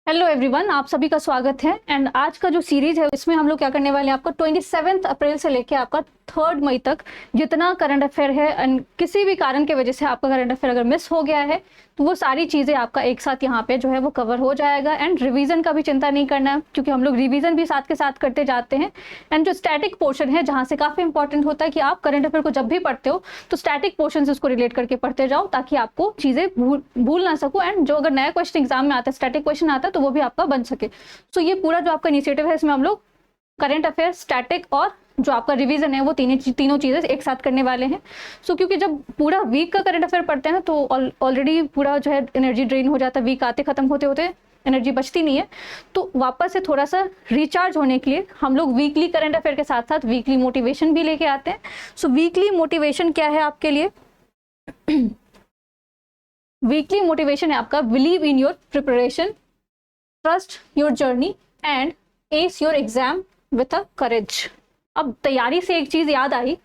Hello everyone, आप सभी का स्वागत है। एंड आज का जो सीरीज है इसमें हम लोग क्या करने वाले हैं, आपका 27 अप्रैल से लेके आपका 3 मई तक जितना करंट अफेयर है एंड किसी भी कारण की वजह से आपका करंट अफेयर अगर मिस हो गया है तो वो सारी चीज़ें आपका एक साथ यहाँ पे जो है वो कवर हो जाएगा। एंड रिवीजन का भी चिंता नहीं करना है क्योंकि हम लोग रिवीजन भी साथ के साथ करते जाते हैं। एंड जो स्टैटिक पोर्शन है जहाँ से काफ़ी इंपॉर्टेंट होता है कि आप करंट अफेयर को जब भी पढ़ते हो तो स्टैटिक पोर्शन से उसको रिलेट करके पढ़ते जाओ ताकि आपको चीज़ें भूल ना सको। एंड जो अगर नया क्वेश्चन एग्जाम में आता है, स्टैटिक क्वेश्चन आता है, तो वो भी आपका बन सके। सो ये पूरा जो आपका इनिशिएटिव है इसमें हम लोग करंट अफेयर, स्टैटिक और जो आपका रिवीजन है वो तीनों चीज़ें एक साथ करने वाले हैं। सो क्योंकि जब पूरा वीक का करंट अफेयर पढ़ते हैं ना तो ऑलरेडी पूरा जो है एनर्जी ड्रेन हो जाता है, वीक आते खत्म होते होते एनर्जी बचती नहीं है। तो वापस से थोड़ा सा रिचार्ज होने के लिए हम लोग वीकली करंट अफेयर के साथ साथ वीकली मोटिवेशन भी लेके आते हैं। सो वीकली मोटिवेशन क्या है आपके लिए? वीकली मोटिवेशन है आपका believe in your preparation, trust your journey and ace your exam with a courage. अब तैयारी से एक चीज़ याद आई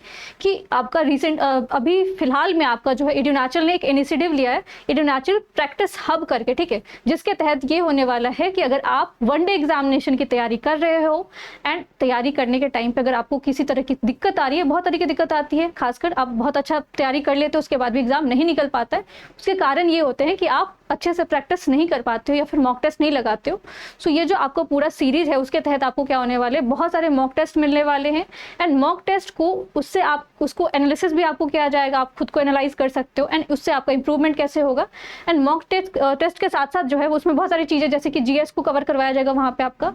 कि आपका रिसेंट अभी फिलहाल में आपका जो है एडुनाचल ने एक इनिशिएटिव लिया है, एडुनाचल प्रैक्टिस हब करके, ठीक है, जिसके तहत ये होने वाला है कि अगर आप वनडे एग्जामिनेशन की तैयारी कर रहे हो एंड तैयारी करने के टाइम पे अगर आपको किसी तरह की दिक्कत आ रही है, बहुत तरह की दिक्कत आती है, खासकर आप बहुत अच्छा तैयारी कर लेते हो उसके बाद भी एग्जाम नहीं निकल पाता है, उसके कारण ये होते हैं कि आप अच्छे से प्रैक्टिस नहीं कर पाते हो या फिर मॉक टेस्ट नहीं लगाते हो। सो ये जो आपका पूरा सीरीज है उसके तहत आपको क्या होने वाले, बहुत सारे मॉक टेस्ट मिलने वाले हैं। एंड मॉक टेस्ट को उससे आप उसको एनालिसिस भी आपको किया जाएगा, आप खुद को एनालाइज कर सकते हो एंड उससे आपका इंप्रूवमेंट कैसे होगा। एंड मॉक टेस्ट के साथ साथ जो है उसमें बहुत सारी चीज़ें जैसे कि जीएस को कवर करवाया जाएगा वहाँ पे आपका।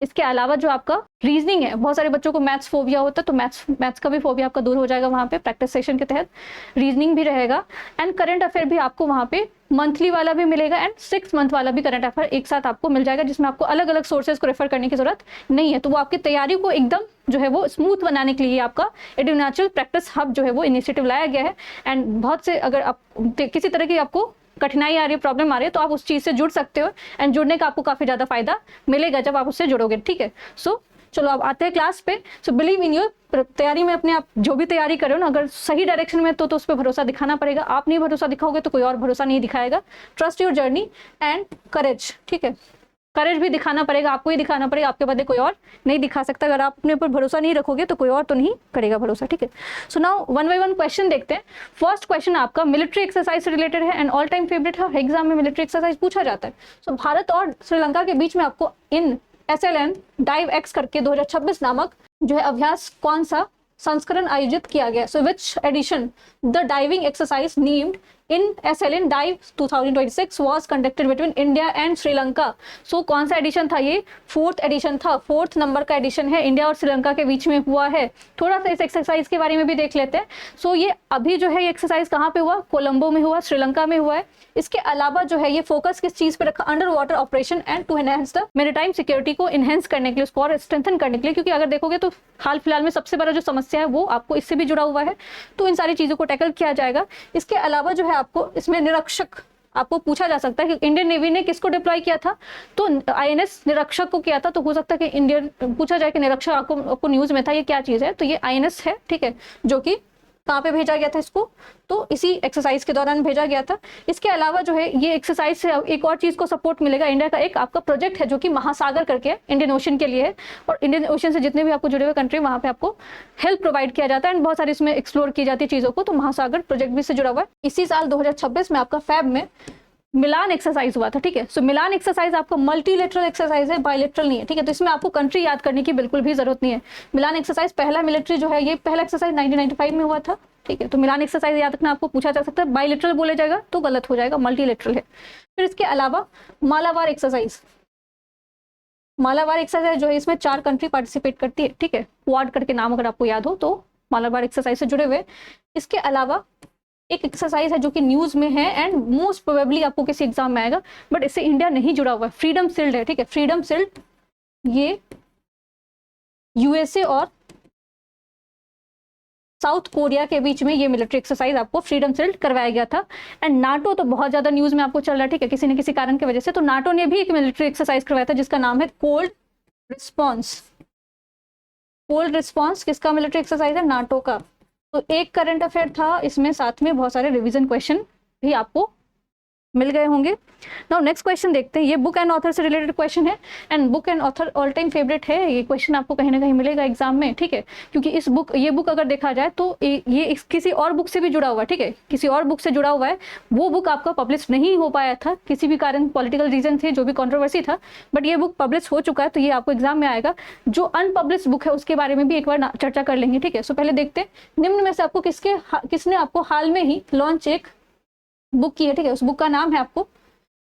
इसके अलावा जो आपका रीजनिंग है, बहुत सारे बच्चों को मैथ्स फोबिया होता है तो मैथ्स का भी फोबिया आपका दूर हो जाएगा वहाँ पे प्रैक्टिस सेशन के तहत। रीजनिंग भी रहेगा एंड करंट अफेयर भी आपको वहाँ पे मंथली वाला भी मिलेगा एंड 6 मंथ वाला भी करंट अफेयर एक साथ आपको मिल जाएगा, जिसमें आपको अलग अलग सोर्सेज को रेफर करने की जरूरत नहीं है। तो वो आपकी तैयारी को एकदम जो है वो स्मूथ बनाने के लिए आपका एडुनाचल प्रैक्टिस हब जो है वो इनिशिएटिव लाया गया है। एंड बहुत से अगर आप किसी तरह की आपको कठिनाई आ रही है, प्रॉब्लम आ रही है, तो आप उस चीज़ से जुड़ सकते हो एंड जुड़ने का आपको काफ़ी ज़्यादा फायदा मिलेगा जब आप उससे जुड़ोगे, ठीक है। सो चलो अब आते हैं क्लास पे। सो बिलीव इन योर तैयारी में अपने आप जो भी तैयारी कर रहे हो ना, अगर सही डायरेक्शन में तो उस पर भरोसा दिखाना पड़ेगा। आप नहीं भरोसा दिखाओगे तो कोई और भरोसा नहीं दिखाएगा। Trust your journey and courage, ठीक है, करेज भी दिखाना पड़ेगा, आपको ही दिखाना पड़ेगा, आपके बदले कोई और नहीं दिखा सकता। अगर आप अपने ऊपर भरोसा नहीं रखोगे तो कोई और तो नहीं करेगा भरोसा, ठीक है। So now one by one question देखते हैं। फर्स्ट क्वेश्चन आपका मिलिट्री एक्सरसाइज से रिलेटेड है एंड ऑल टाइम फेवरेट है, एग्जाम में मिलिट्री एक्सरसाइज पूछा जाता है। सो भारत और श्रीलंका के बीच में आपको इन SLN डाइव एक्स करके 2026 नामक जो है अभ्यास कौन सा संस्करण आयोजित किया गया? So which edition the diving exercise named in SLN डाइव 2026 was conducted between India and Sri Lanka? So कौन सा एडिशन था ये? 4th एडिशन था, 4th नंबर का एडिशन है, इंडिया और श्रीलंका के बीच में हुआ है। थोड़ा सा इस एक्सरसाइज के बारे में भी देख लेते हैं। सो ये अभी जो है ये एक्सरसाइज कहाँ पे हुआ? कोलंबो में हुआ, श्रीलंका में हुआ है। इसके अलावा जो है ये फोकस किस चीज पे रखा? Under water operation and to enhance the maritime security को इनहेंस करने के लिए, उसको और स्ट्रेंथन करने के लिए, क्योंकि अगर देखोगे तो हाल फिलहाल में सबसे बड़ा जो समस्या है वो आपको इससे भी जुड़ा हुआ है, तो इन सारी चीजों को टैकल किया जाएगा। इसके अलावा जो है आपको इसमें निरीक्षक आपको पूछा जा सकता है कि इंडियन नेवी ने किसको डिप्लॉय किया था, तो INS निरीक्षक को किया था। तो हो सकता है कि इंडियन पूछा जाए कि निरीक्षक आपको न्यूज में था, ये क्या चीज है? तो ये INS है, ठीक है, जो कि कहाँ पे भेजा गया था इसको? तो इसी एक्सरसाइज के दौरान भेजा गया था। इसके अलावा जो है ये एक्सरसाइज से एक और चीज को सपोर्ट मिलेगा। इंडिया का एक आपका प्रोजेक्ट है जो कि महासागर करके इंडियन ओशन के लिए है, और इंडियन ओशन से जितने भी आपको जुड़े हुए कंट्री वहाँ पे आपको हेल्प प्रोवाइड किया जाता है एंड बहुत सारी इसमें एक्सप्लोर की जाती है चीजों को। तो महासागर प्रोजेक्ट भी से जुड़ा हुआ है। इसी साल 2026 में आपका फैब में मिलान एक्सरसाइज हुआ था, ठीक है। सो मिलान एक्सरसाइज आपका मल्टीलेटरल एक्सरसाइज है, बायलेटरल नहीं है, ठीक है। तो इसमें आपको कंट्री याद करने की बिल्कुल भी जरूरत नहीं है। मिलान एक्सरसाइज पहला मिलिट्री जो है, ये पहला एक्सरसाइज 1995 में हुआ था, ठीक है। तो मिलान एक्सरसाइज याद रखना, आपको पूछा जा सकता है। बायलेटरल बोले जाएगा तो गलत हो जाएगा, मल्टीलेटरल है। फिर इसके अलावा मालाबार एक्सरसाइज, मालाबार एक्सरसाइज जो है इसमें 4 कंट्री पार्टिसिपेट करती है, ठीक है। क्वाड करके नाम अगर आपको याद हो तो मालाबार एक्सरसाइज से जुड़े हुए। इसके अलावा एक एक्सरसाइज है जो कि न्यूज में है एंड मोस्ट प्रोबेबली आपको किसी एग्जाम में आएगा, बट इससे इंडिया नहीं जुड़ा हुआ है। फ्रीडम शील्ड है, ठीक है, फ्रीडम शील्ड। ये USA और साउथ कोरिया के बीच में ये मिलिट्री एक्सरसाइज आपको फ्रीडम शील्ड करवाया गया था। एंड नाटो तो बहुत ज्यादा न्यूज में आपको चल रहा है, ठीक है, किसी न किसी कारण की वजह से। तो नाटो ने भी एक मिलिट्री एक्सरसाइज करवाया था जिसका नाम है कोल्ड रिस्पॉन्स। कोल्ड रिस्पॉन्स किसका मिलिट्री एक्सरसाइज है? नाटो का। तो एक करंट अफेयर था इसमें, साथ में बहुत सारे रिवीजन क्वेश्चन भी आपको मिल गए होंगे। नाउ नेक्स्ट क्वेश्चन देखते हैं, ये बुक एंड ऑथर से रिलेटेड क्वेश्चन है and book and author all time favourite है, ये क्वेश्चन आपको कहीं ना कहीं मिलेगा एग्जाम में, ठीक है, क्योंकि ये बुक अगर देखा जाए तो ये किसी और बुक से भी जुड़ा हुआ है, ठीक है, किसी और बुक से जुड़ा हुआ है। वो बुक आपका पब्लिश नहीं हो पाया था, किसी भी कारण, पॉलिटिकल रीजन थे, जो भी कंट्रोवर्सी था, बट ये बुक पब्लिश हो चुका है, तो ये आपको एग्जाम में आएगा। जो अनपब्लिश बुक है उसके बारे में भी एक बार चर्चा कर लेंगे, ठीक है। सो पहले देखते हैं निम्न में से आपको किसने आपको हाल में ही लॉन्च एक बुक की है, ठीक है। उस बुक का नाम है आपको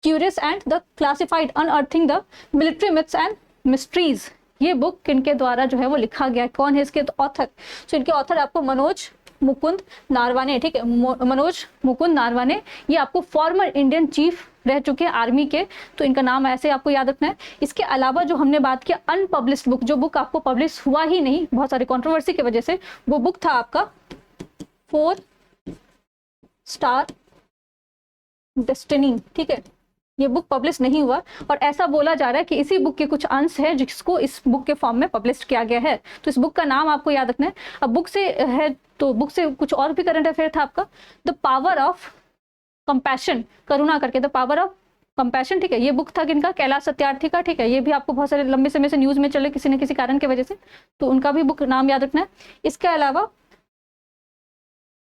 curious and the classified unearthing the military myths and mysteries. ये बुक किनके द्वारा जो है वो लिखा गया, कौन है इसके ऑथर? सो इनके ऑथर आपको मनोज मुकुंद नारवाने, ठीक है, मनोज मुकुंद नारवाने। ये आपको फॉर्मर इंडियन चीफ रह चुके हैं आर्मी के, तो इनका नाम ऐसे आपको याद रखना है। इसके अलावा जो हमने बात किया अनपब्लिश्ड बुक, जो बुक आपको पब्लिश हुआ ही नहीं बहुत सारी कंट्रोवर्सी की वजह से, वो बुक था आपका 4 स्टार डेस्टिनी, ठीक है। ये बुक पब्लिश नहीं हुआ और ऐसा बोला जा रहा है कि इसी बुक के कुछ अंश है जिसको इस बुक के फॉर्म में पब्लिश किया गया है। तो इस बुक का नाम आपको याद रखना है। अब बुक से है तो बुक से कुछ और भी करंट अफेयर था आपका, द पावर ऑफ कंपैशन, करुणा करके, द पावर ऑफ कंपैशन, ठीक है। ये बुक था किनका? कैलाश सत्यार्थी का, ठीक है। ये भी आपको बहुत सारे लंबे समय से न्यूज में चले किसी न किसी कारण की वजह से, तो उनका भी बुक नाम याद रखना है। इसके अलावा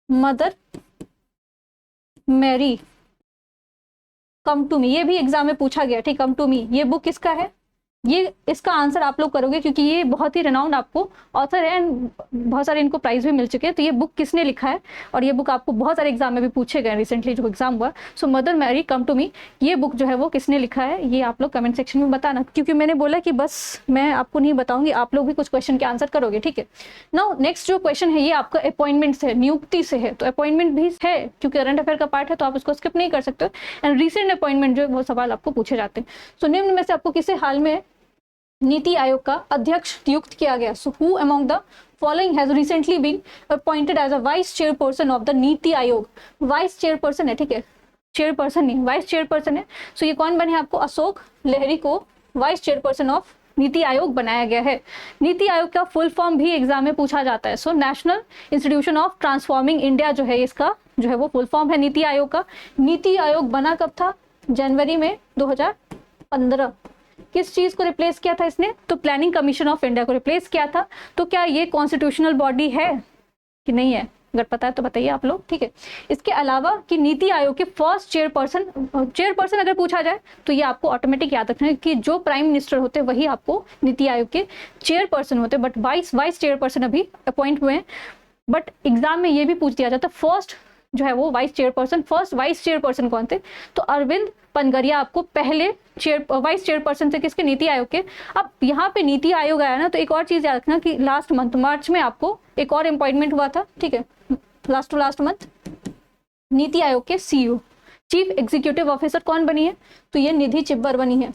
mother Mary come to me, ये भी एग्जाम में पूछा गया, ठीक, कम टू मी, ये बुक किसका है? ये इसका आंसर आप लोग करोगे क्योंकि ये बहुत ही रेनाउंड आपको ऑथर है एंड बहुत सारे इनको प्राइज भी मिल चुके हैं। तो ये बुक किसने लिखा है और ये बुक आपको बहुत सारे एग्जाम में भी पूछे गए रिसेंटली जो एग्जाम हुआ। So mother Mary come to me, ये बुक जो है वो किसने लिखा है, ये आप लोग कमेंट सेक्शन में बताना, क्योंकि मैंने बोला कि बस मैं आपको नहीं बताऊंगी, आप लोग भी कुछ क्वेश्चन के आंसर करोगे, ठीक है। नाउ नेक्स्ट जो क्वेश्चन है ये आपका अपॉइंटमेंट से, नियुक्ति से है, तो अपॉइंटमेंट भी है क्योंकि करंट अफेयर का पार्ट है, तो आप उसको स्किप नहीं कर सकते। एंड रिसेंट अपॉइंटमेंट जो वो सवाल आपको पूछे जाते हैं। सो निम्न में से आपको किसे हाल में नीति आयोग का अध्यक्ष नियुक्त किया गया? So who among the following has recently been appointed as a vice chairperson of the NITI Aayog? Vice chairperson है, ठीक है, चेयरपर्सन नहीं, वाइस चेयरपर्सन है। सो ये कौन बने? आपको अशोक लहरी को vice chairperson of NITI Aayog बनाया गया है। नीति आयोग का फुल फॉर्म भी एग्जाम में पूछा जाता है। So national institution of transforming India जो है, इसका जो है वो फुल फॉर्म है नीति आयोग का। नीति आयोग बना कब था? जनवरी में 2015। किस चीज को रिप्लेस किया था इसने? तो प्लानिंग कमीशन ऑफ इंडिया को रिप्लेस किया था। तो क्या ये कॉन्स्टिट्यूशनल बॉडी है कि नहीं है? अगर पता है तो बताइए आप लोग, ठीक है। इसके अलावा कि नीति आयोग के फर्स्ट चेयरपर्सन अगर पूछा जाए तो ये आपको ऑटोमेटिक याद रखना है कि जो प्राइम मिनिस्टर होते हैं वही आपको नीति आयोग के चेयरपर्सन होते हैं, बट वाइस चेयरपर्सन अभी अपॉइंट हुए हैं। बट एग्जाम में ये भी पूछ दिया जाता फर्स्ट जो है वो वाइस चेयरपर्सन कौन थे? तो अरविंद पनगरिया आपको पहले वाइस चेयरपर्सन थे किसके? नीति आयोग के। अब यहाँ पे नीति आयोग आया ना, तो एक और चीज याद रखना कि लास्ट मंथ मार्च में आपको एक और अपॉइंटमेंट हुआ था, ठीक है, लास्ट मंथ। नीति आयोग के सीईओ, चीफ एग्जीक्यूटिव ऑफिसर कौन बनी है? तो ये निधि चिब्बर बनी है।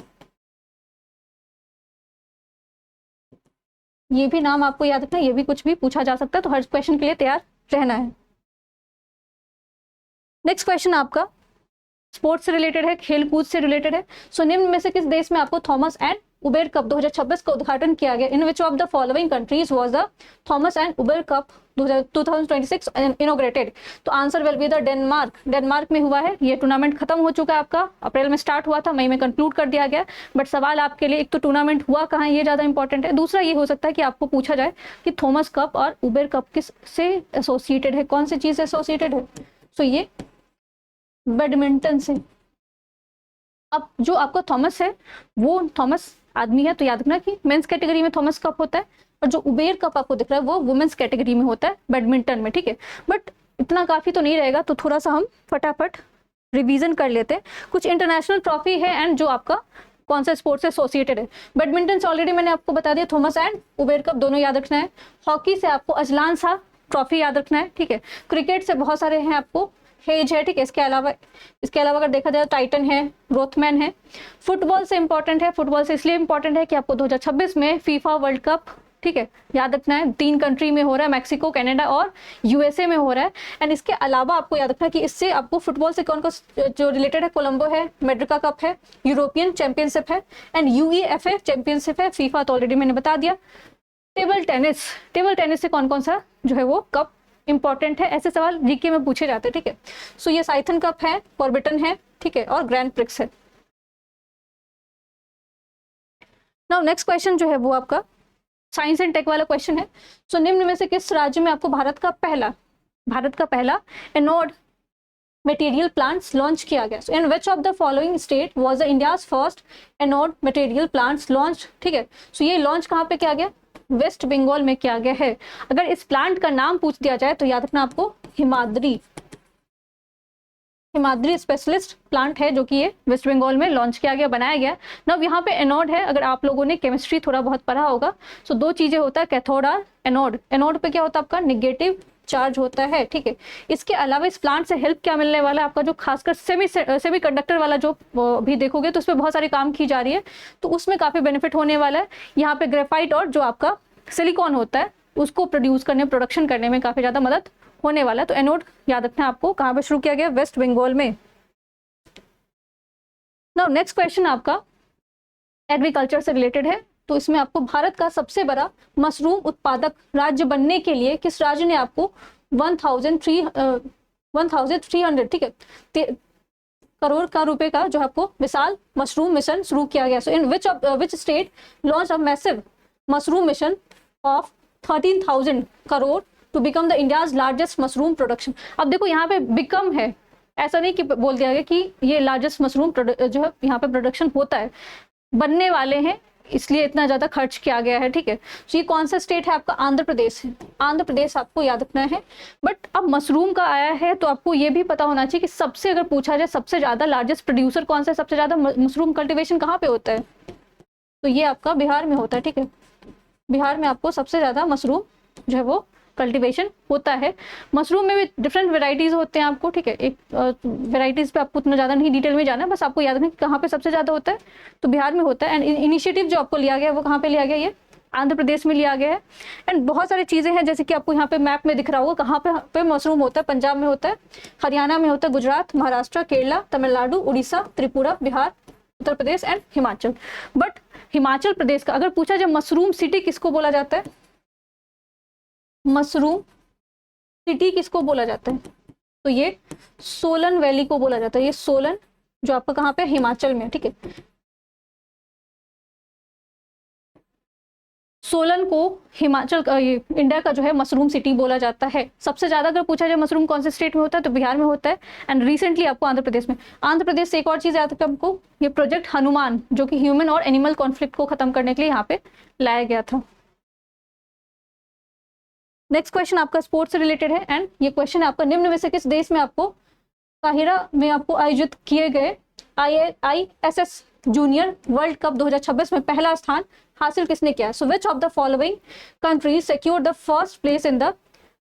ये भी नाम आपको याद रखना, ये भी कुछ भी पूछा जा सकता है, तो हर क्वेश्चन के लिए तैयार रहना है। नेक्स्ट क्वेश्चन आपका स्पोर्ट्स से रिलेटेड है, खेल कूद से रिलेटेड है। सो निम्न में से किस देश में आपको थॉमस एंड उबेर कप 2026 का उद्घाटन किया गया? In which of the following countries was the Thomas and Uber cup 2026 inaugurated? तो answer will be the Denmark में हुआ है। ये टूर्नामेंट खत्म हो चुका है आपका, अप्रैल में स्टार्ट हुआ था, मई में कंक्लूड कर दिया गया। बट सवाल आपके लिए, एक तो टूर्नामेंट हुआ कहाँ, ये ज्यादा इंपॉर्टेंट है। दूसरा ये हो सकता है कि आपको पूछा जाए कि थॉमस कप और उबेर कप किस से एसोसिएटेड है, कौन सी चीज से एसोसिएटेड है? सो ये बैडमिंटन से। अब जो आपका थॉमस है वो थॉमस आदमी है, तो याद रखना कि मेंस कैटेगरी में थॉमस कप होता है, और जो उबेर कप आपको दिख रहा है वो वुमेन्स कैटेगरी में होता है बैडमिंटन में, ठीक है। बट इतना काफी तो नहीं रहेगा, तो थोड़ा सा हम फटाफट रिवीजन कर लेते हैं। कुछ इंटरनेशनल ट्रॉफी है एंड जो आपका कौन सा स्पोर्ट्स से एसोसिएटेड है। बैडमिंटन से ऑलरेडी मैंने आपको बता दिया, थॉमस एंड उबेर कप दोनों याद रखना है। हॉकी से आपको अजलान शाह ट्रॉफी याद रखना है, ठीक है। क्रिकेट से बहुत सारे हैं, आपको हेज है, ठीक है। इसके अलावा अगर देखा जाए टाइटन है, रोथमैन है। फुटबॉल से इंपॉर्टेंट है, फुटबॉल से इसलिए इंपॉर्टेंट है कि आपको 2026 में फीफा वर्ल्ड कप, ठीक है, याद रखना है, 3 कंट्री में हो रहा है, मैक्सिको, कनाडा और यूएसए में हो रहा है। एंड इसके अलावा आपको याद रखना है कि इससे आपको फुटबॉल से कौन कौन जो रिलेटेड है, कोलंबो है, मेड्रिका कप है, यूरोपियन चैंपियनशिप है एंड यूईएफए चैंपियनशिप है। फीफा तो ऑलरेडी मैंने बता दिया। टेबल टेनिस से कौन कौन सा जो है वो कप इंपॉर्टेंट है, ऐसे सवाल जीके में पूछे जाते हैं, ठीक है। सो ये साइथन कप है, कॉर्बिटन है, ठीक है, और ग्रैंड प्रिक्स है। नाउ नेक्स्ट क्वेश्चन जो है वो आपका साइंस एंड टेक वाला क्वेश्चन है। सो निम्न में से किस राज्य में आपको भारत का पहला एनोड मटेरियल प्लांट्स लॉन्च किया गया? So in which of the following state was the India's first anode material plants launch, ठीक है। सो ये लॉन्च कहाँ पे किया गया? वेस्ट बंगाल में किया गया है। अगर इस प्लांट का नाम पूछ दिया जाए तो याद रखना आपको हिमाद्री स्पेशलिस्ट प्लांट है, जो कि ये वेस्ट बंगाल में लॉन्च किया गया, बनाया गया। नाउ यहाँ पे एनोड है, अगर आप लोगों ने केमिस्ट्री थोड़ा बहुत पढ़ा होगा, सो दो चीजें होता है, कैथोड और एनोड। एनोड पे क्या होता है आपका निगेटिव चार्ज होता है, ठीक है। इसके अलावा इस प्लांट से हेल्प क्या मिलने वाला है आपका, जो खासकर सेमी कंडक्टर वाला जो भी देखोगे तो उसमें बहुत सारे काम की जा रही है, तो उसमें काफी बेनिफिट होने वाला है। यहाँ पे ग्रेफाइट और जो आपका सिलिकॉन होता है उसको प्रोडक्शन करने में काफी ज्यादा मदद होने वाला है। तो एनोड याद रखना आपको कहाँ पे शुरू किया गया? वेस्ट बंगाल में। नाउ नेक्स्ट क्वेश्चन आपका एग्रीकल्चर से रिलेटेड है। तो इसमें आपको भारत का सबसे बड़ा मशरूम उत्पादक राज्य बनने के लिए किस राज्य ने आपको 1300, ठीक है, करोड़ का रुपए का जो आपको विशाल मशरूम मिशन शुरू किया गया? So in which state launch a massive mushroom mission of 13,000 crore to become the India's largest mushroom production. अब देखो यहाँ पे बिकम है, ऐसा नहीं कि बोल दिया गया कि ये लार्जेस्ट मशरूम जो है यहाँ पे प्रोडक्शन होता है, बनने वाले हैं, इसलिए इतना ज्यादा खर्च किया गया है, ठीक है। तो ये कौन सा स्टेट है आपका? आंध्र प्रदेश है। आंध्र प्रदेश आपको याद रखना है। बट अब मशरूम का आया है तो आपको ये भी पता होना चाहिए कि सबसे अगर पूछा जाए सबसे ज्यादा लार्जेस्ट प्रोड्यूसर कौन सा है, सबसे ज्यादा मशरूम कल्टिवेशन कहाँ पे होता है? तो ये आपका बिहार में होता है, ठीक है। बिहार में आपको सबसे ज्यादा मशरूम जो है वो कल्टीवेशन होता है। मशरूम में भी डिफरेंट वेराइटीज होते हैं आपको, ठीक है। एक वेराइटीज पे आपको उतना ज्यादा नहीं डिटेल में जाना है, बस आपको याद रखना कि कहाँ पे सबसे ज्यादा होता है, तो बिहार में होता है। एंड इनिशिएटिव जो आपको लिया गया है वो कहाँ पे लिया गया? ये आंध्र प्रदेश में लिया गया है। एंड बहुत सारी चीजें हैं, जैसे कि आपको यहाँ पे मैप में दिख रहा होगा कहाँ पे मशरूम होता है। पंजाब में होता है, हरियाणा में होता है, गुजरात, महाराष्ट्र, केरला, तमिलनाडु, उड़ीसा, त्रिपुरा, बिहार, उत्तर प्रदेश एंड हिमाचल। बट हिमाचल प्रदेश का अगर पूछा जाए मशरूम सिटी किसको बोला जाता है, मशरूम सिटी किसको बोला जाता है, तो ये सोलन वैली को बोला जाता है। ये सोलन जो आपका कहाँ पे? हिमाचल में, ठीक है। सोलन को हिमाचल का, ये इंडिया का जो है मशरूम सिटी बोला जाता है। सबसे ज्यादा अगर पूछा जाए मशरूम कौन से स्टेट में होता है, तो बिहार में होता है। एंड रिसेंटली आपको आंध्र प्रदेश में। आंध्र प्रदेश से एक और चीज याद रखिए आपको, ये प्रोजेक्ट हनुमान जो कि ह्यूमन और एनिमल कॉन्फ्लिक्ट को खत्म करने के लिए यहाँ पे लाया गया था। नेक्स्ट क्वेश्चन आपका स्पोर्ट्स से रिलेटेड है। एंड ये क्वेश्चन है आपका, निम्न में से किस देश में आपको काहिरा में आपको आयोजित किए गए ISS जूनियर वर्ल्ड कप 2026 में पहला स्थान हासिल किसने किया? So which of the following countries secured the first place in the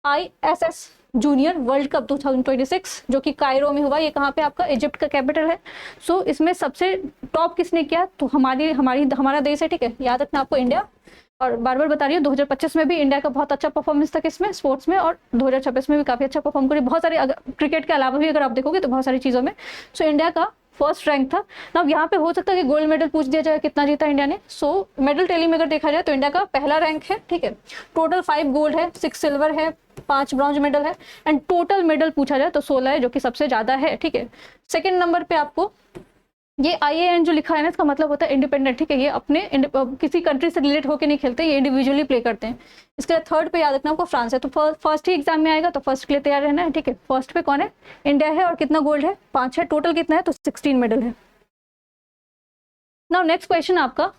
ISS junior world cup 2026 जो कि कायरो में हुआ? ये कहाँ पे आपका? इजिप्ट का कैपिटल है। सो इसमें सबसे टॉप किसने किया? तो हमारा देश है, ठीक है। याद रखना आपको इंडिया, और बार बार बता रही हूँ 2025 में भी इंडिया का बहुत अच्छा परफॉर्मेंस था किसमें? स्पोर्ट्स में। और 2026 में भी काफी अच्छा परफॉर्म करी, बहुत सारे, क्रिकेट के अलावा भी अगर आप देखोगे तो बहुत सारी चीजों में। सो इंडिया का फर्स्ट रैंक था ना। यहाँ पे हो सकता है कि गोल्ड मेडल पूछ दिया जाए, कितना जीता इंडिया ने। सो मेडल टैली में अगर देखा जाए तो इंडिया का पहला रैंक है, ठीक है। टोटल 5 गोल्ड है, 6 सिल्वर है, 5 ब्रॉन्ज मेडल है। एंड टोटल मेडल पूछा जाए तो 16 है, जो कि सबसे ज्यादा है, ठीक है। सेकेंड नंबर पे आपको ये IAN जो लिखा है ना, इसका मतलब होता है इंडिपेंडेंट, ठीक है। ये अपने किसी कंट्री से रिलेट होकर नहीं खेलते, ये इंडिविजुअली प्ले करते हैं। इसके थर्ड पे याद रखना आपको फ्रांस है। तो फर्स्ट ही एग्जाम में आएगा तो फर्स्ट के लिए तैयार रहना है, ठीक है। फर्स्ट पे कौन है? इंडिया है। और कितना गोल्ड है? 5 है। टोटल कितना है? तो 16 मेडल है। नाउ नेक्स्ट क्वेश्चन आपका,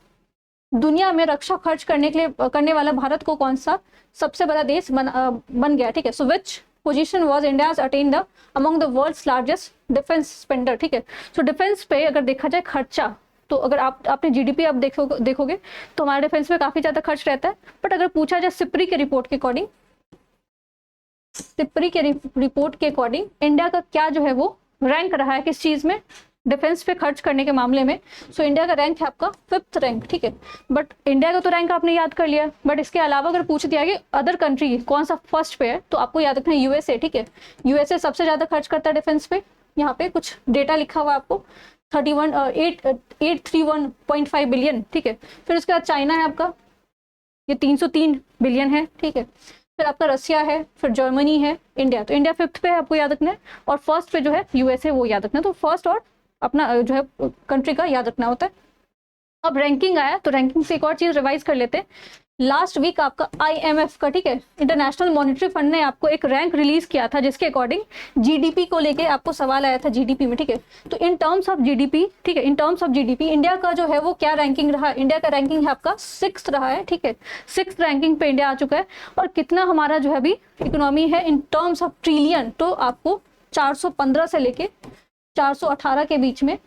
दुनिया में रक्षा खर्च करने वाला भारत को कौन सा सबसे बड़ा देश बन गया, ठीक है। So which position was India's attain the among the world's largest defence spender, ठीक है। सो डिफेंस पे अगर देखा जाए खर्चा, तो अगर आपने GDP आप देखोगे तो हमारे डिफेंस पे काफी ज्यादा खर्च रहता है। बट अगर पूछा जाए सिप्री के रिपोर्ट के अकॉर्डिंग इंडिया का क्या जो है वो रैंक रहा है किस चीज में? डिफेंस पे खर्च करने के मामले में। सो इंडिया का रैंक है आपका 5th रैंक, ठीक है। बट इंडिया का तो रैंक आपने याद कर लिया, बट इसके अलावा अगर पूछ दिया कि अदर कंट्री कौन सा फर्स्ट पे है, तो आपको याद रखना है USA, ठीक है। USA सबसे ज्यादा खर्च करता है डिफेंस पे। यहाँ पे कुछ डेटा लिखा हुआ है आपको, 831.5 बिलियन, ठीक है। फिर उसके बाद चाइना है आपका, ये 303 बिलियन है, ठीक है। फिर आपका रसिया है, फिर जर्मनी है, इंडिया। तो इंडिया 5th पे है, आपको याद रखना है, और फर्स्ट पे जो है यूएसए, वो याद रखना है। तो फर्स्ट और अपना जो है कंट्री का याद रखना होता है। अब रैंकिंग आया, तो रैंकिंग से एक और चीज रिवाइज कर लेते हैं। लास्ट वीक आपका आईएमएफ का, ठीक है, इंटरनेशनल मॉनेटरी फंड ने आपको एक रैंक रिलीज किया था, जिसके अकॉर्डिंग जीडीपी को लेके आपको सवाल आया था जीडीपी में, ठीक है। तो इन टर्म्स ऑफ जीडीपी, ठीक है, in terms of GDP India का जो है वो क्या रैंकिंग रहा? इंडिया का रैंकिंग है आपका 6th रहा है, ठीक है, 6th रैंकिंग पे इंडिया आ चुका है। और कितना हमारा जो है अभी इकोनॉमी है इन टर्म्स ऑफ ट्रिलियन, तो आपको 415 से लेके 418 के बीच में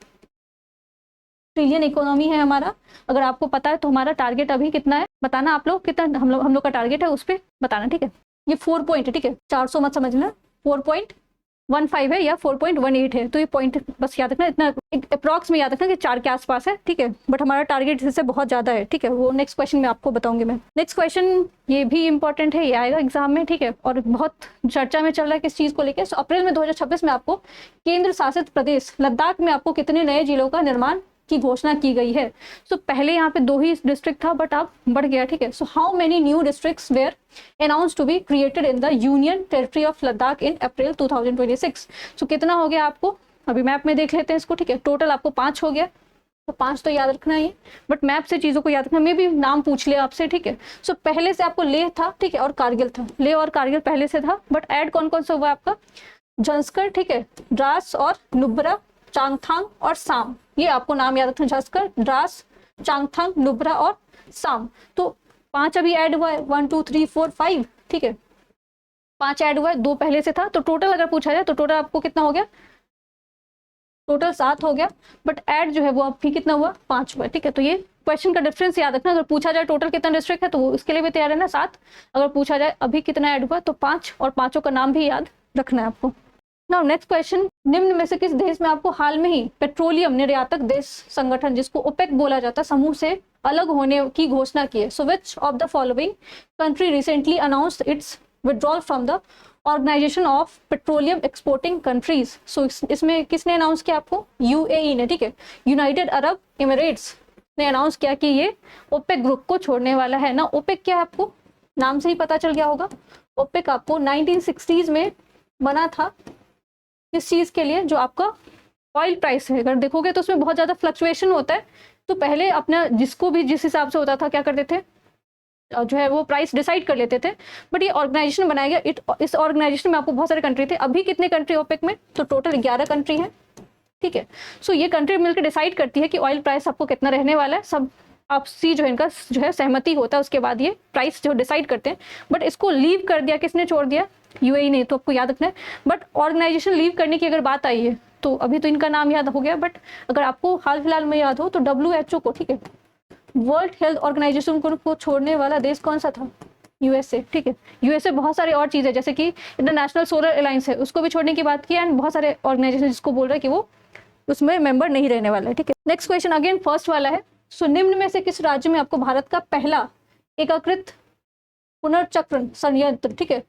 ट्रिलियन इकोनॉमी है हमारा। अगर आपको पता है तो हमारा टारगेट अभी कितना है बताना, आप लोग कितना हम लोग का टारगेट है उस पर बताना, ठीक है। ये 4 पॉइंट है, ठीक है, 400 मत समझना, 4.15 है या 4.18 है। तो ये पॉइंट बस याद रखना, इतना अप्रॉक्स में याद रखना कि 4 के आसपास है, ठीक है। बट हमारा टारगेट इससे बहुत ज्यादा है, ठीक है। वो नेक्स्ट क्वेश्चन में आपको बताऊंगी मैं। नेक्स्ट क्वेश्चन ये भी इंपॉर्टेंट है, ये आएगा एग्जाम में, ठीक है, और बहुत चर्चा में चल रहा है किस चीज को लेकर। तो अप्रैल में 2026 में आपको केंद्र शासित प्रदेश लद्दाख में आपको कितने नए जिलों का निर्माण की घोषणा की गई है। सो पहले यहाँ पे 2 ही डिस्ट्रिक्ट था, बट अब बढ़ गया, ठीक है। So how many new districts were announced to be created in the union territory of Ladakh in April 2026। सो कितना हो गया आपको, अभी मैप में देख लेते हैं इसको, ठीक है। टोटल आपको 5 हो गया, तो 5 तो याद रखना ही, बट मैप से चीजों को याद रखना, मे भी नाम पूछ ले आपसे, ठीक है। सो पहले से आपको लेह था, ठीक है, और कारगिल था। लेह और कारगिल पहले से था, बट ऐड कौन कौन सा हुआ आपका? झंस्कर, ठीक है, द्रास और नुब्रा, चांगथांग और साम। ये आपको नाम याद रखना, झंस्कर, द्रास, चांगथांग, नुब्रा और साम। तो 5 अभी ऐड हुआ है, 1 2 3 4 5, ठीक है, 5 ऐड हुआ है, 2 पहले से था। तो टोटल अगर पूछा जाए तो टोटल आपको कितना हो गया? टोटल 7 हो गया, बट ऐड जो है वो अभी कितना हुआ? 5 हुआ, ठीक है। तो ये क्वेश्चन का डिफरेंस याद रखना। अगर पूछा जाए टोटल कितना डिस्ट्रिक्ट है तो इसके लिए भी तैयार है ना 7। अगर पूछा जाए अभी कितना ऐड हुआ तो 5, और 5 का नाम भी याद रखना है आपको। नाउ नेक्स्ट क्वेश्चन, निम्न में से किस देश में आपको हाल में ही पेट्रोलियम निर्यातक देश संगठन, जिसको ओपेक बोला जाता है, समूह से अलग होने की घोषणा की है? So which of the following country recently announced its withdrawal from the organisation of petroleum exporting countries? So इसमें किसने अनाउंस किया आपको? यूएई ने, ठीक है, यूनाइटेड अरब एमिरेट्स ने अनाउंस किया कि ये ओपेक ग्रुप को छोड़ने वाला है ना। ओपेक क्या है आपको नाम से ही पता चल गया होगा। ओपेक आपको 1960s में बना था, इस चीज के लिए, जो आपका ऑयल प्राइस है, अगर देखोगे तो उसमें बहुत ज्यादा फ्लक्चुएशन होता है। तो पहले अपना जिसको भी जिस हिसाब से होता था क्या करते थे, जो है वो प्राइस डिसाइड कर लेते थे। बट ये ऑर्गेनाइजेशन बनाया गया, इस ऑर्गेनाइजेशन में आपको बहुत सारे कंट्री थे। अभी कितने कंट्री ओपेक में? तो टोटल 11 कंट्री है, ठीक है। सो ये कंट्री मिलकर डिसाइड करती है कि ऑयल प्राइस आपको कितना रहने वाला है। सब आपसी जो है इनका जो है सहमति होता है, उसके बाद ये प्राइस जो डिसाइड करते हैं। बट इसको लीव कर दिया, किसने छोड़ दिया? यूएई ने। तो आपको याद रखना है। बट ऑर्गेनाइजेशन लीव करने की अगर बात आई है तो अभी तो इनका नाम याद हो गया, बट अगर आपको हाल फिलहाल में याद हो तो WHO को, ठीक है, वर्ल्ड हेल्थ ऑर्गेनाइजेशन को छोड़ने वाला देश कौन सा था? यूएसए, ठीक है। यूएसए बहुत सारे और चीजें, जैसे कि इंटरनेशनल सोलर अलायंस है, उसको भी छोड़ने की बात की, एंड बहुत सारे ऑर्गेनाइजेशन जिसको बोल रहा है कि वो उसमें मेंबर नहीं रहने वाला है, ठीक है। नेक्स्ट क्वेश्चन अगेन फर्स्ट वाला है। सो निम्न में से किस राज्य में आपको भारत का पहला एकीकृत पुनर्चक्रण संयंत्र, ठीक है,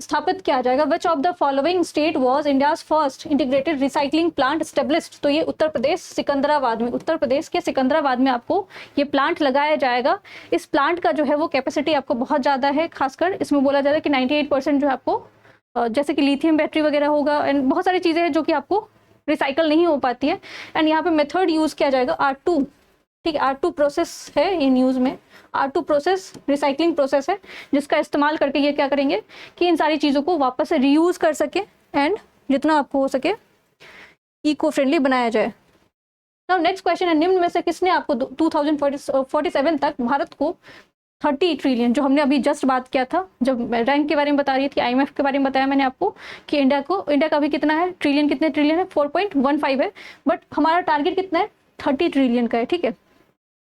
स्थापित किया जाएगा? विच of the following state was India's first integrated recycling plant established? तो ये उत्तर प्रदेश सिकंदराबाद में, उत्तर प्रदेश के सिकंदराबाद में आपको ये प्लांट लगाया जाएगा। इस प्लांट का जो है वो कैपेसिटी आपको बहुत ज़्यादा है, खासकर इसमें बोला जा रहा है कि 98% जो है आपको जैसे कि लिथियम बैटरी वगैरह होगा, एंड बहुत सारी चीज़ें हैं जो कि आपको रिसाइकल नहीं हो पाती है। एंड यहाँ पे मेथड यूज़ किया जाएगा R2, ठीक है, R2 प्रोसेस है ये न्यूज़ में। R2 प्रोसेस रिसाइकलिंग प्रोसेस है, जिसका इस्तेमाल करके ये क्या करेंगे कि इन सारी चीज़ों को वापस से रीयूज कर सके, एंड जितना आपको हो सके इको फ्रेंडली बनाया जाए। नाउ नेक्स्ट क्वेश्चन है, निम्न में से किसने आपको 2047 तक भारत को 30 ट्रिलियन, जो हमने अभी जस्ट बात किया था जब रैंक के बारे में बता रही थी, IMF के बारे में बताया मैंने आपको कि इंडिया का अभी कितना है ट्रिलियन, कितने ट्रिलियन है? 4.15 है, बट हमारा टारगेट कितना है? 30 ट्रिलियन का है, ठीक है।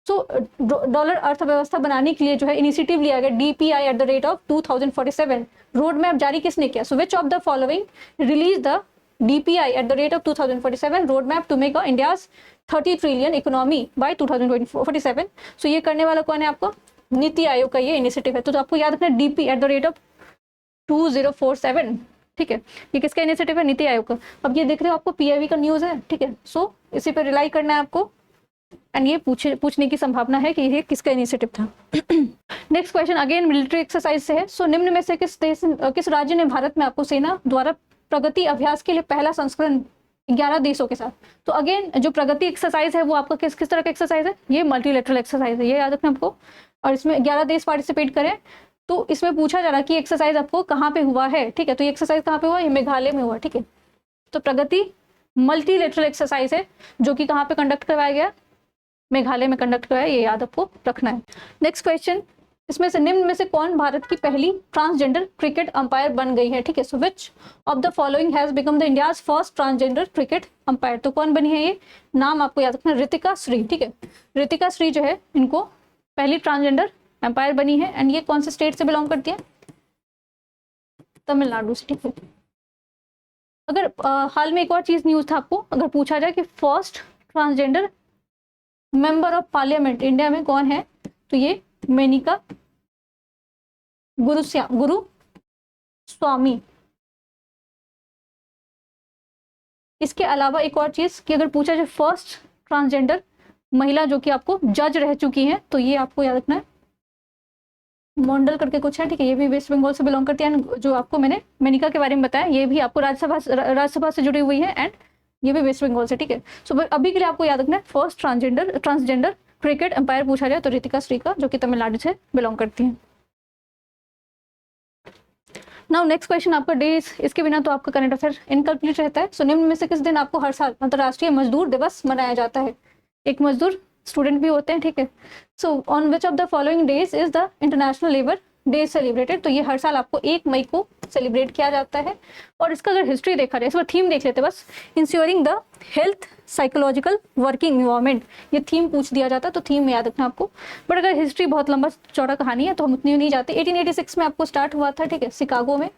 सो डॉलर अर्थव्यवस्था बनाने के लिए जो है इनिशिएटिव लिया गया DPI at the rate of 2047। Road map जारी किसने किया? So which of the following release the DPI at the rate of 2047 road map to make India's 30 trillion economy by 2047? So ये करने वाला कौन है? आपको नीति आयोग का ये इनिशिएटिव है। तो आपको याद रखना DP eight the rate of 2047, ठीक है। ये किसका इनिशिएटिव है? नीति आयोग का। अब ये देख रहे हो आपको PIB का न्यूज़ है, ठीक है। सो इसी पे रिलाई करना है आपको। एंड ये पूछने की संभावना है कि ये किसका इनिशिएटिव था। Next question again military exercise से है। सो निम्न में से किस राज्य ने भारत में आपको सेना द्वारा प्रगति अभ्यास के लिए पहला संस्करण 11 देशों के साथ। तो अगेन जो प्रगति एक्सरसाइज है वो आपका किस तरह का एक्सरसाइज है, ये मल्टीलेटरल एक्सरसाइज है, ये याद रखना आपको। और इसमें 11 देश पार्टिसिपेट करें। तो इसमें पूछा जा रहा है कि एक्सरसाइज आपको कहाँ पे हुआ है, ठीक है। तो ये एक्सरसाइज कहाँ पे हुआ, ये मेघालय में हुआ, ठीक है। तो प्रगति मल्टीलेटरल एक्सरसाइज है जो कि कहाँ पे कंडक्ट करवाया गया, मेघालय में कंडक्ट कराया, ये याद आपको रखना है। नेक्स्ट क्वेश्चन, इसमें से निम्न में से कौन भारत की पहली ट्रांसजेंडर क्रिकेट अंपायर बन गई है, ठीक है। So which of the following has become the India's first transgender cricket umpire. तो कौन बनी है ये, नाम आपको याद रखना, रितिका श्री, ठीक है। रितिका श्री जो है इनको पहली ट्रांसजेंडर अंपायर बनी है। एंड ये कौन से स्टेट से बिलोंग करती है, तमिलनाडु से, ठीक है। अगर हाल में एक और चीज न्यूज था आपको, अगर पूछा जाए कि first transgender member of parliament India में कौन है, तो ये मेनिका गुरु स्वामी। इसके अलावा एक और चीज कि अगर पूछा जाए फर्स्ट ट्रांसजेंडर महिला जो कि आपको जज रह चुकी हैं, तो ये आपको याद रखना है, मंडल करके कुछ है, ठीक है। ये भी वेस्ट बंगाल से बिलोंग करती है। जो आपको मैंने मेनिका के बारे में बताया, ये भी आपको राज्यसभा से जुड़ी हुई है एंड ये भी वेस्ट बंगाल से, ठीक है। सो अभी के लिए आपको याद रखना है फर्स्ट ट्रांसजेंडर क्रिकेट अंपायर पूछा जाए तो रितिका श्री का, जो कि तमिलनाडु से बिलोंग करती हैं। नाउ नेक्स्ट क्वेश्चन आपका डेज, इसके बिना तो आपका करंट अफेयर इनकम्प्लीट रहता है। सो निम्न में से किस दिन आपको हर साल अंतर्राष्ट्रीय मजदूर दिवस मनाया जाता है। एक मजदूर स्टूडेंट भी होते हैं, ठीक है। So on which of the following days is the international labour day celebrated. तो ये हर साल आपको 1 मई को सेलिब्रेट किया जाता है। और इसका अगर हिस्ट्री देखा जाए, इस बार थीम देख लेते बस, ensuring the health psychological working environment, ये थीम पूछ दिया जाता है, तो थीम याद रखना आपको। बट अगर हिस्ट्री बहुत लंबा चौड़ा कहानी है तो हम उतनी नहीं जाते। 1886 में आपको स्टार्ट हुआ था, ठीक है, शिकागो में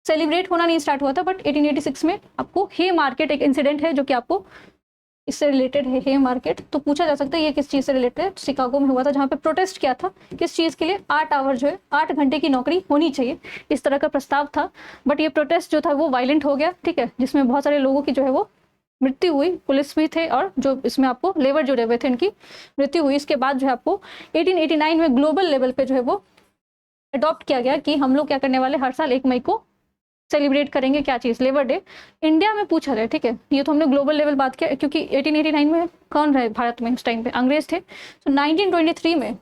सेलिब्रेट होना नहीं स्टार्ट हुआ था, बट 1886 में आपको हे मार्केट एक इंसिडेंट है जो कि आपको इससे रिलेटेड है, हे मार्केट। तो पूछा जा सकता है ये किस चीज से रिलेटेड है, शिकागो में हुआ था, जहाँ पे प्रोटेस्ट किया था किस चीज के लिए, 8 आवर जो है 8 घंटे की नौकरी होनी चाहिए, इस तरह का प्रस्ताव था। बट ये प्रोटेस्ट जो था वो वायलेंट हो गया, ठीक है, जिसमें बहुत सारे लोगों की जो है वो मृत्यु हुई, पुलिस भी थे और जो इसमें आपको लेबर जुड़े हुए थे इनकी मृत्यु हुई। इसके बाद जो है आपको 1889 में ग्लोबल लेवल पे जो है वो अडॉप्ट किया गया कि हम लोग क्या करने वाले, हर साल 1 मई को सेलिब्रेट करेंगे क्या चीज, लेबर डे। इंडिया में पूछा जाए, ठीक है, ये तो हमने ग्लोबल लेवल बात किया, क्योंकि 1889 में कौन रहे भारत में उस टाइम पे, अंग्रेज थे। तो 1923 में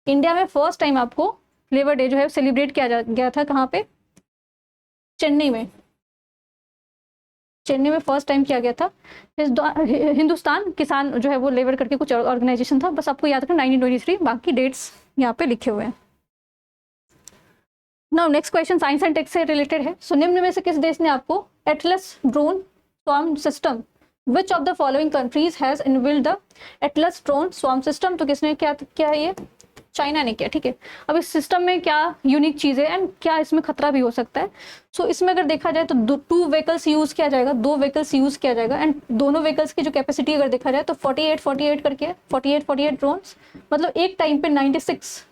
इंडिया में फर्स्ट टाइम आपको लेबर डे जो है सेलिब्रेट किया गया था, कहाँ पे, चेन्नई में। चेन्नई में फर्स्ट टाइम किया गया था। हिंदुस्तान किसान जो है वो लेबर करके कुछ ऑर्गेनाइजेशन था, बस आपको याद रखना 1923, बाकी डेट्स यहाँ पे लिखे हुए हैं। Now next question science and tech से रिलेटेड है। सो निम्न में से किस देश ने आपको Atlas drone swarm system, which of the following countries has inbuilt the Atlas drone swarm system. तो किसने क्या है ये, चाइना ने किया, ठीक है। अब इस सिस्टम में क्या यूनिक चीज़ है एंड क्या इसमें खतरा भी हो सकता है। सो इसमें अगर देखा जाए तो 2 व्हीकल्स यूज़ किया जाएगा, 2 व्हीकल्स यूज़ किया जाएगा एंड दोनों व्हीकल्स की जो कैपेसिटी अगर देखा जाए तो 48 करके 48 ड्रोन्स, मतलब एक टाइम पे 96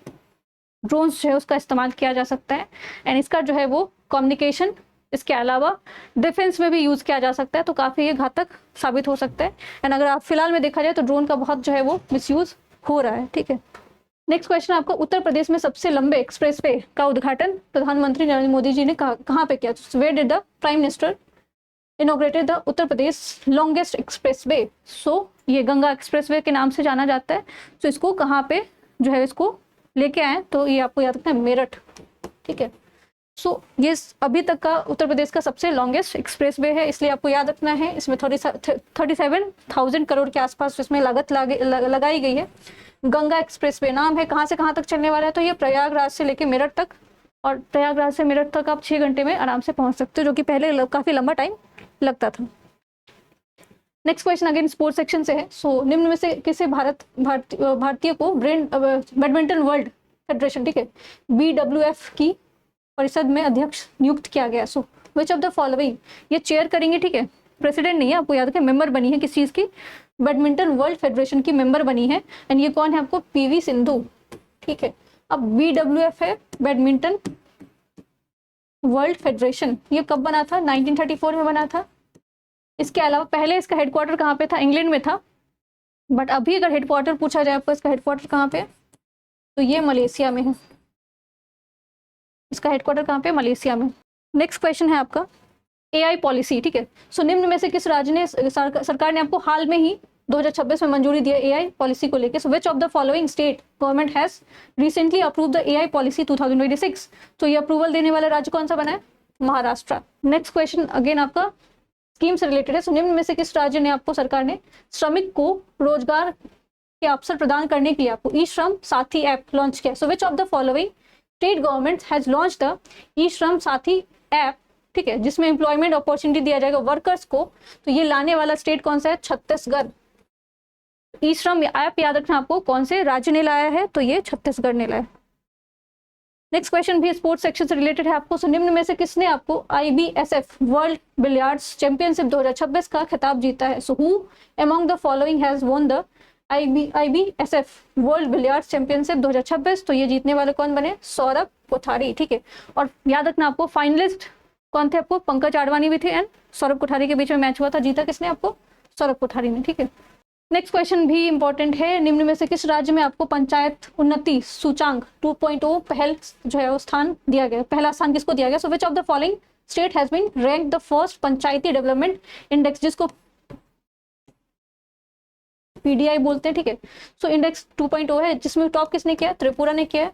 ड्रोन्स जो है उसका इस्तेमाल किया जा सकता है। एंड इसका जो है वो कम्युनिकेशन, इसके अलावा डिफेंस में भी यूज़ किया जा सकता है, तो काफ़ी ये घातक साबित हो सकता है। एंड अगर आप फिलहाल में देखा जाए तो ड्रोन का बहुत जो है वो मिसयूज़ हो रहा है, ठीक है। नेक्स्ट क्वेश्चन आपका, उत्तर प्रदेश में सबसे लंबे एक्सप्रेसवे का उद्घाटन प्रधानमंत्री नरेंद्र मोदी जी ने कहाँ पे किया। Where did the prime minister inaugurated the Uttar Pradesh longest expressway. So ये गंगा एक्सप्रेसवे के नाम से जाना जाता है। सो इसको कहाँ पे जो है इसको लेके आए, तो ये आपको याद रखना है, मेरठ, ठीक है। सो ये अभी तक का उत्तर प्रदेश का सबसे लॉन्गेस्ट एक्सप्रेसवे है, इसलिए आपको याद रखना है। इसमें 37,000 करोड़ के आसपास इसमें लागत लगाई गई है। गंगा एक्सप्रेसवे नाम है, कहाँ से कहाँ तक चलने वाला है, तो ये प्रयागराज से लेके मेरठ तक, और प्रयागराज से मेरठ तक आप 6 घंटे में आराम से पहुंच सकते हो, जो कि पहले काफी लंबा टाइम लगता था। Next question again sports section से है। सो निम्न में से किसे भारतीय को बैडमिंटन वर्ल्ड फेडरेशन, ठीक है, BWF की परिषद में अध्यक्ष नियुक्त किया गया। So which of the following, ये चेयर करेंगे, ठीक है, प्रेसिडेंट नहीं है, आपको याद रखें, मेंबर बनी है किस चीज की, बैडमिंटन वर्ल्ड फेडरेशन की मेंबर बनी है। एंड ये कौन है आपको, PV सिंधु, ठीक है। अब BWF है बैडमिंटन वर्ल्ड फेडरेशन, ये कब बना था, 1934 में बना था। इसके अलावा पहले इसका हेडक्वार्टर कहाँ पे था, इंग्लैंड में था, बट अभी अगर हेडक्वार्टर पूछा जाए आपको इसका हेडक्वार्टर कहाँ पे, तो ये मलेशिया में है। इसका हेडक्वार्टर कहाँ पे, मलेशिया में। नेक्स्ट क्वेश्चन है आपका एआई पॉलिसी, ठीक है। सो निम्न में से किस राज्य ने सरकार ने आपको हाल में ही 2026 में मंजूरी दी है एआई पॉलिसी को लेकर। So which of the following state government has recently approve the AI policy 2026। तो ये अप्रूवल देने वाला राज्य कौन सा बना है, महाराष्ट्र। नेक्स्ट क्वेश्चन अगेन आपका स्कीम से रिलेटेड है। सो निम्न में से किस राज्य ने आपको सरकार ने श्रमिक को रोजगार के अवसर प्रदान करने के लिए आपको ई श्रम साथी ऐप लॉन्च किया। So which of the following state government has launch the e Shram Saathi app, ठीक है, जिसमें एम्प्लॉयमेंट अपॉर्चुनिटी दिया जाएगा वर्कर्स को। तो ये लाने वाला स्टेट कौन सा है, छत्तीसगढ़। ई श्रम ऐप याद रखना आपको कौन से राज्य ने लाया है, तो ये छत्तीसगढ़ ने लाया। नेक्स्ट क्वेश्चन भी स्पोर्ट्स सेक्शन से रिलेटेड है आपको। सो निम्न में से किसने आपको IBSF वर्ल्ड बिलियर्ड्स चैंपियनशिप 2026 का खिताब जीता है। सो who among the following has won the IBSF world billiards championship 2026। तो ये जीतने वाले कौन बने, सौरभ कोठारी, ठीक है। और याद रखना आपको फाइनलिस्ट कौन थे, आपको पंकज आडवाणी भी थे एंड सौरभ कोठारी के बीच में मैच हुआ था, जीता किसने, आपको सौरभ कोठारी ने, ठीक है। नेक्स्ट क्वेश्चन भी इंपॉर्टेंट है। निम्न में से किस राज्य में आपको पंचायत उन्नति सूचांक 2.0 पहल जो है वो स्थान दिया गया, पहला स्थान किसको दिया गया। So which of the following state has been rank the first Panchayati development index, जिसको PDI बोलते हैं, ठीक है। सो इंडेक्स 2.0 है, जिसमें टॉप किसने किया, त्रिपुरा ने किया है।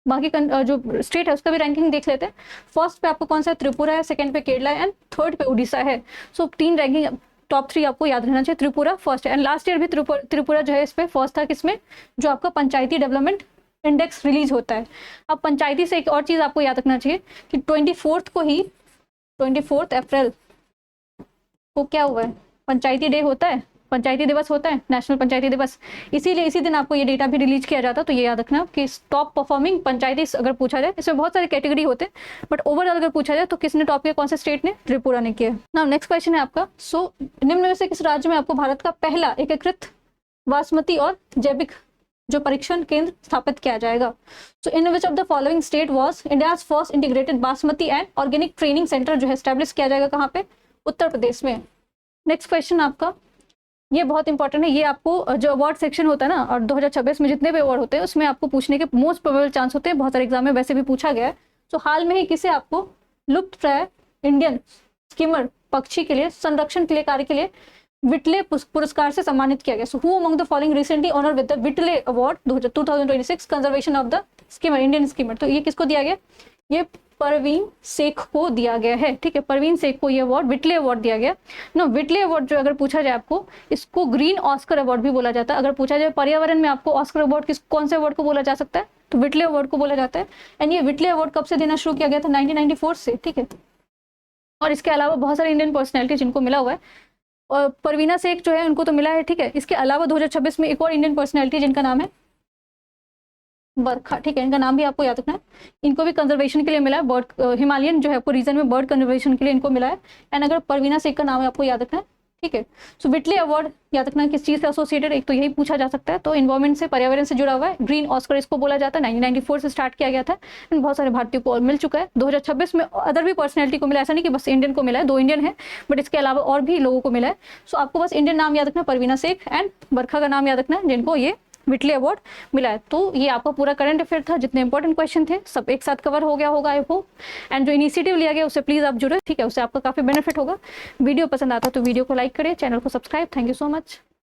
बाकी जो स्टेट है उसका भी रैंकिंग देख लेते हैं। फर्स्ट पे आपको कौन सा है, त्रिपुरा है, सेकंड पे केरला है एंड थर्ड पे उड़ीसा है। सो 3 रैंकिंग टॉप 3 आपको याद रहना चाहिए, त्रिपुरा फर्स्ट है एंड लास्ट ईयर भी त्रिपुरा जो है इस पे फर्स्ट था, किसमें, जो आपका पंचायती डेवलपमेंट इंडेक्स रिलीज होता है। अब पंचायती से एक और चीज आपको याद रखना चाहिए कि 24 अप्रैल को क्या हुआ है, पंचायती डे होता है, पंचायती दिवस होता है, नेशनल पंचायती दिवस। इसीलिए इसी दिन आपको ये डेटा भी रिलीज किया जाता है। तो ये याद रखना कि टॉप परफॉर्मिंग पंचायती अगर पूछा जाए, इसमें बहुत सारे कैटेगरी होते हैं, बट ओवरऑल अगर पूछा जाए तो किसने टॉप किया, कौन से स्टेट ने, त्रिपुरा ने किया। नाउ नेक्स्ट क्वेश्चन है आपका। सो निम्न में से किस राज्य में आपको भारत का पहला एकीकृत बासमती और जैविक जो परीक्षण केंद्र स्थापित किया जाएगा। So in which of the following state was India's first integrated basmati and organic training centre जो है एस्टेब्लिश किया जाएगा, कहाँ पे, उत्तर प्रदेश में। नेक्स्ट क्वेश्चन आपका ये बहुत इंपॉर्टेंट है। ये आपको जो अवार्ड सेक्शन होता है ना, और 2026 में जितने भी अवार्ड होते हैं उसमें आपको पूछने के मोस्ट प्रोबेबल चांस होते हैं, बहुत सारे एग्जाम में वैसे भी पूछा गया है। तो हाल में ही किसे आपको लुप्त प्राय इंडियन स्कीमर पक्षी के लिए संरक्षण के लिए कार्य के लिए विटले पुरस्कार से सम्मानित किया गया। So who among the following recently honour with the Whitley award 2026 conservation of the skimmer, Indian skimmer. तो ये किसको दिया गया, ये परवीन शेख को दिया गया है, ठीक है। परवीन शेख को ये अवार्ड विटले अवार्ड दिया गया ना। विटले अवार्ड जो अगर पूछा जाए आपको, इसको ग्रीन ऑस्कर अवार्ड भी बोला जाता है। अगर पूछा जाए पर्यावरण में आपको ऑस्कर अवार्ड कौन से अवार्ड को बोला जा सकता है, तो विटले अवार्ड को बोला जाता है। एंड ये विटले अवार्ड कब से देना शुरू किया गया था, 1994 से, ठीक है। और इसके अलावा बहुत सारे इंडियन पर्सनैलिटी जिनको मिला हुआ है, और परवीना शेख जो है उनको तो मिला है, ठीक है। इसके अलावा 2026 में एक और इंडियन पर्सनैलिटी जिनका नाम है बरखा, ठीक है, इनका नाम भी आपको याद रखना है। इनको भी कंजर्वेशन के लिए मिला है, बर्ड हिमालयन जो है आपको रीजन में बर्ड कंजर्वेशन के लिए इनको मिला है। एंड अगर परवीना शेख का नाम है आपको याद रखना है, ठीक है। सो विटले अवार्ड याद रखना किस चीज़ से एसोसिएटेड, एक तो यही पूछा जा सकता है, तो इन्वायरमेंट से, पर्यावरण से जुड़ा हुआ है। ग्रीन ऑस्कर इसको बोला जाता है, 1994 से स्टार्ट किया गया था एंड बहुत सारे भारतीयों को मिल चुका है। 2026 में अदर भी पर्सनैलिटी को मिला, ऐसा नहीं कि बस इंडियन को मिला है, 2 इंडियन है, बट इसके अलावा और भी लोगों को मिला है। सो आपको बस इंडियन नाम याद रखना, परवीना शेख एंड बरखा का नाम याद रखना, जिनको ये विटले अवार्ड मिला है। तो ये आपका पूरा करंट अफेयर था, जितने इंपॉर्टेंट क्वेश्चन थे सब एक साथ कवर हो गया होगा आई होप। एंड जो इनिशिएटिव लिया गया उससे प्लीज आप जुड़े, ठीक है, उससे आपका काफी बेनिफिट होगा। वीडियो पसंद आता तो वीडियो को लाइक करें, चैनल को subscribe. Thank you so much.